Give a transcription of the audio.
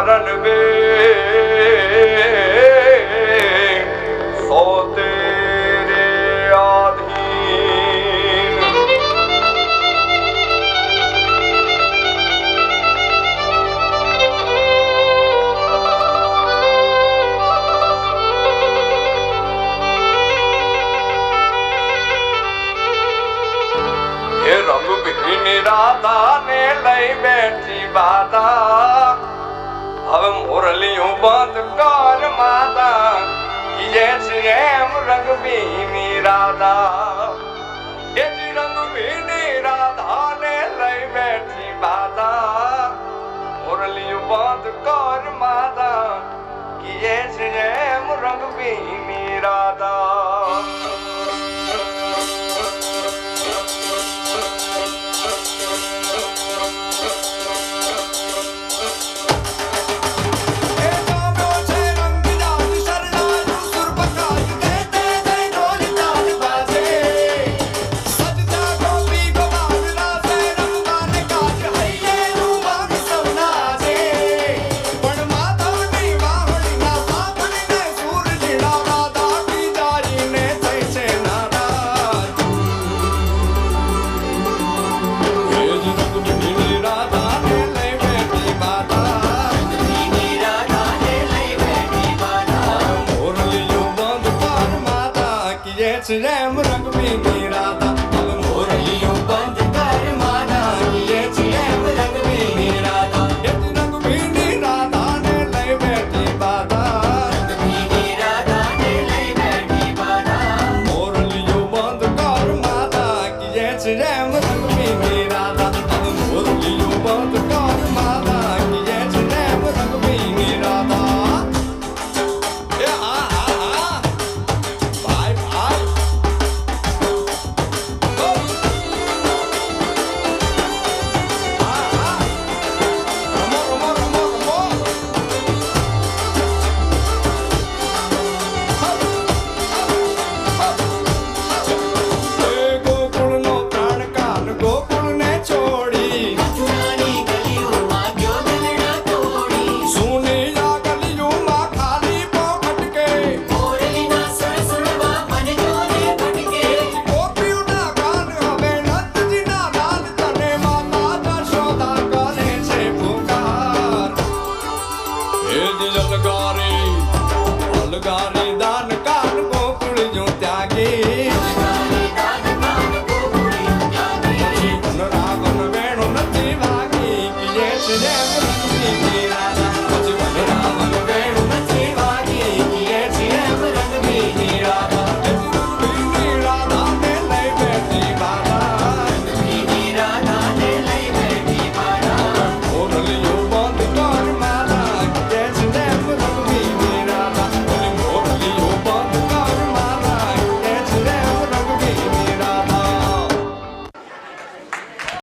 चरण वे सो तेरे आधीन। ये रंग बिहीन राधा ने लई बैठी बाधा, अब मुरलियों बंद कर माता ये श्याम रंग बीनी राधा। ये रंग बीनी राधा ने लई बैठी बाधा, मुरलियों बंद कर माता ये श्याम रंग बीनी राधा।